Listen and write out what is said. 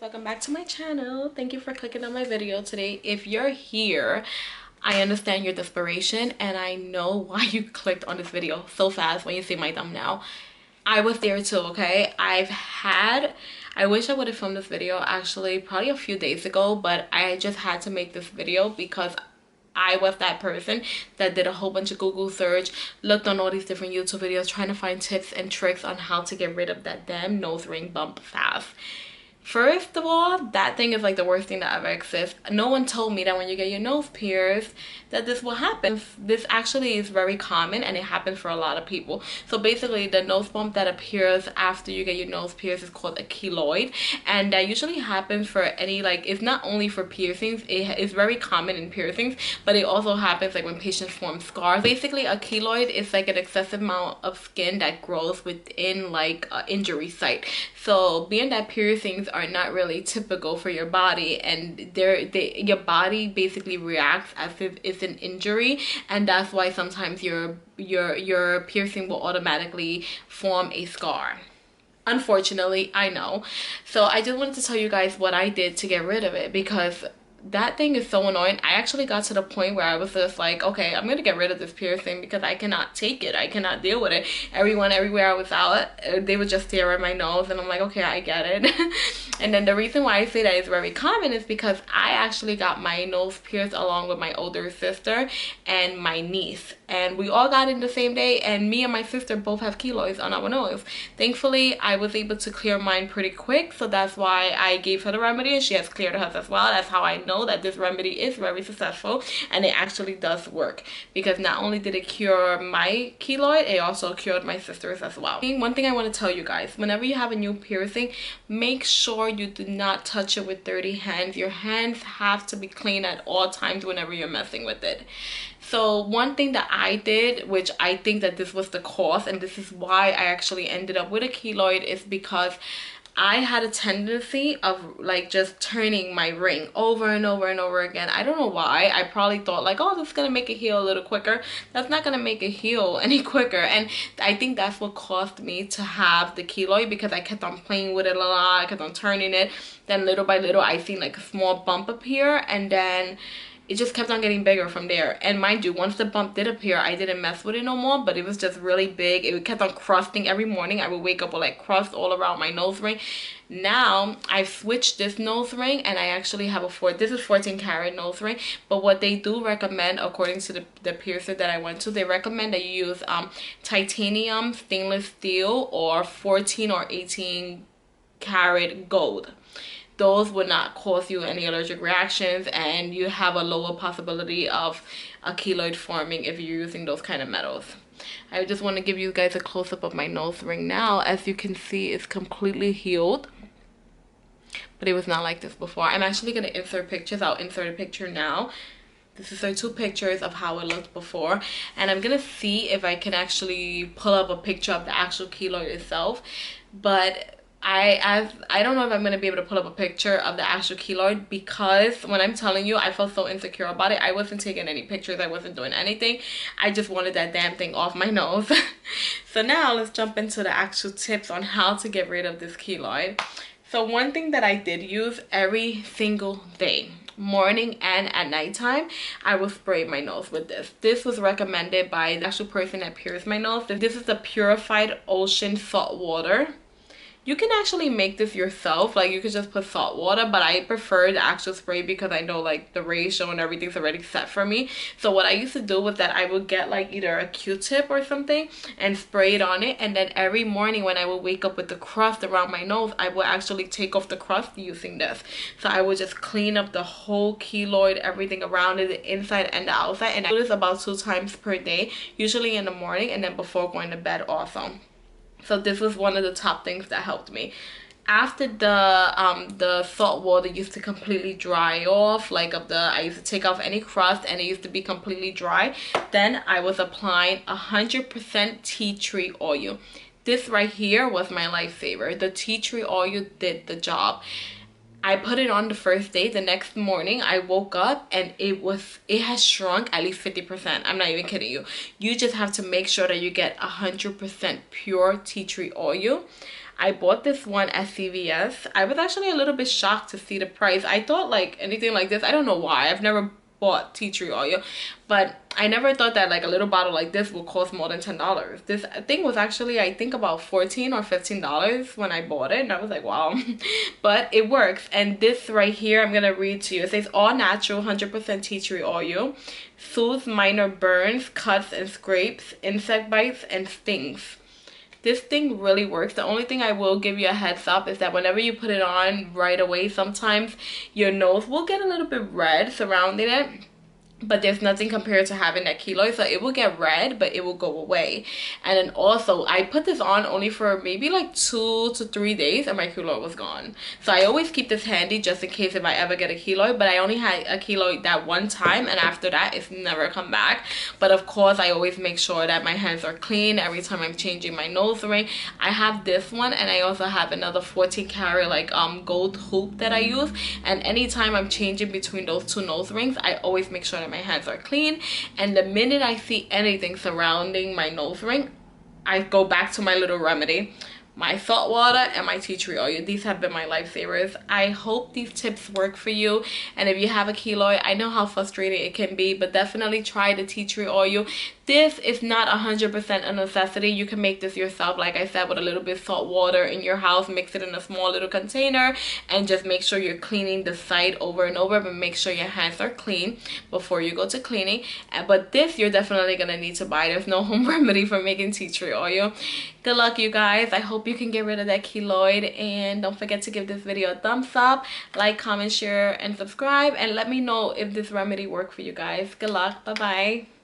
welcome back to my channel. Thank you for clicking on my video today. If you're here, I understand your desperation and I know why you clicked on this video so fast when you see my thumbnail. I was there too, okay? I wish I would have filmed this video actually probably a few days ago, but I just had to make this video because I was that person that did a whole bunch of Google search, looked on all these different YouTube videos trying to find tips and tricks on how to get rid of that damn nose ring bump fast. First of all, that thing is like the worst thing that ever exists. No one told me that when you get your nose pierced that this will happen. This actually is very common and it happens for a lot of people. So basically the nose bump that appears after you get your nose pierced is called a keloid, and that usually happens for any, like, it's not only for piercings, it is very common in piercings, but it also happens like when patients form scars. Basically a keloid is like an excessive amount of skin that grows within like an injury site. So being that piercings are not really typical for your body, and your body basically reacts as if it's an injury, and that's why sometimes your piercing will automatically form a scar. Unfortunately, I know. So I just wanted to tell you guys what I did to get rid of it, because that thing is so annoying. I actually got to the point where I was just like, okay, I'm gonna get rid of this piercing because I cannot take it. I cannot deal with it. Everyone, everywhere I was out, they would just stare at my nose, and I'm like, okay, I get it. And then the reason why I say that is very common is because I actually got my nose pierced along with my older sister and my niece, and we all got it the same day, and me and my sister both have keloids on our nose. Thankfully, I was able to clear mine pretty quick, so that's why I gave her the remedy, and she has cleared hers as well. That's how I know that this remedy is very successful and it actually does work, because not only did it cure my keloid, it also cured my sister's as well. One thing I want to tell you guys, whenever you have a new piercing, make sure you do not touch it with dirty hands. Your hands have to be clean at all times whenever you're messing with it. So one thing that I did, which I think that this was the cause, and this is why I actually ended up with a keloid, is because I had a tendency of like just turning my ring over and over and over again. I don't know why. I probably thought like, oh, this is gonna make it heal a little quicker. That's not gonna make it heal any quicker. And I think that's what caused me to have the keloid, because I kept on playing with it a lot. I kept on turning it. Then little by little, I seen like a small bump appear, and then it just kept on getting bigger from there. And mind you, once the bump did appear, I didn't mess with it no more, but it was just really big. It kept on crusting every morning. I would wake up with like crust all around my nose ring. Now I've switched this nose ring, and I actually have this is 14 karat nose ring. But what they do recommend, according to the piercer that I went to, they recommend that you use titanium, stainless steel, or 14 or 18 karat gold. Those would not cause you any allergic reactions, and you have a lower possibility of a keloid forming if you're using those kind of metals. I just want to give you guys a close-up of my nose ring now. As you can see, it's completely healed, but it was not like this before. I'm actually going to insert pictures. I'll insert a picture now. This is our two pictures of how it looked before, and I'm gonna see if I can actually pull up a picture of the actual keloid itself, but I don't know if I'm going to be able to pull up a picture of the actual keloid, because when I'm telling you, I felt so insecure about it. I wasn't taking any pictures. I wasn't doing anything. I just wanted that damn thing off my nose. So now let's jump into the actual tips on how to get rid of this keloid. So one thing that I did use every single day, morning and at nighttime, I will spray my nose with this. This was recommended by the actual person that pierced my nose. This is the purified ocean salt water. You can actually make this yourself, like you could just put salt water, but I prefer the actual spray because I know like the ratio and everything's already set for me. So what I used to do was that I would get like either a Q-tip or something and spray it on it, and then every morning when I would wake up with the crust around my nose, I would actually take off the crust using this. So I would just clean up the whole keloid, everything around it, the inside and the outside, and I do this about 2 times per day, usually in the morning and then before going to bed also. So this was one of the top things that helped me. After the salt water used to completely dry off, I used to take off any crust and it used to be completely dry, then I was applying 100% tea tree oil. This right here was my lifesaver. The tea tree oil did the job. I put it on the first day. The next morning I woke up and it has shrunk at least 50%. I'm not even kidding you. You just have to make sure that you get 100% pure tea tree oil. I bought this one at CVS. I was actually a little bit shocked to see the price. I thought like anything like this, I don't know why, I've never bought tea tree oil, but I never thought that like a little bottle like this would cost more than $10. This thing was actually, I think, about $14 or $15 when I bought it, and I was like, wow. But it works. And this right here, I'm gonna read to you. It says all natural 100% tea tree oil, soothes minor burns, cuts and scrapes, insect bites and stings. This thing really works. The only thing I will give you a heads up is that whenever you put it on right away, sometimes your nose will get a little bit red surrounding it. But there's nothing compared to having that keloid, so it will get red but it will go away. And then also I put this on only for maybe like 2 to 3 days and my keloid was gone. So I always keep this handy just in case if I ever get a keloid, but I only had a keloid that one time, and after that it's never come back. But of course I always make sure that my hands are clean every time I'm changing my nose ring. I have this one, and I also have another 14 karat like gold hoop that I use, and anytime I'm changing between those two nose rings, I always make sure that my hands are clean. And the minute I see anything surrounding my nose ring, I go back to my little remedy, my salt water and my tea tree oil. These have been my lifesavers. I hope these tips work for you. And if you have a keloid, I know how frustrating it can be, but definitely try the tea tree oil. This is not 100% a necessity. You can make this yourself, like I said, with a little bit of salt water in your house. Mix it in a small little container and just make sure you're cleaning the site over and over, but make sure your hands are clean before you go to cleaning. But this you're definitely gonna need to buy. There's no home remedy for making tea tree oil. Good luck, you guys. I hope you can get rid of that keloid, and don't forget to give this video a thumbs up, like, comment, share, and subscribe, and let me know if this remedy worked for you guys. Good luck. Bye bye.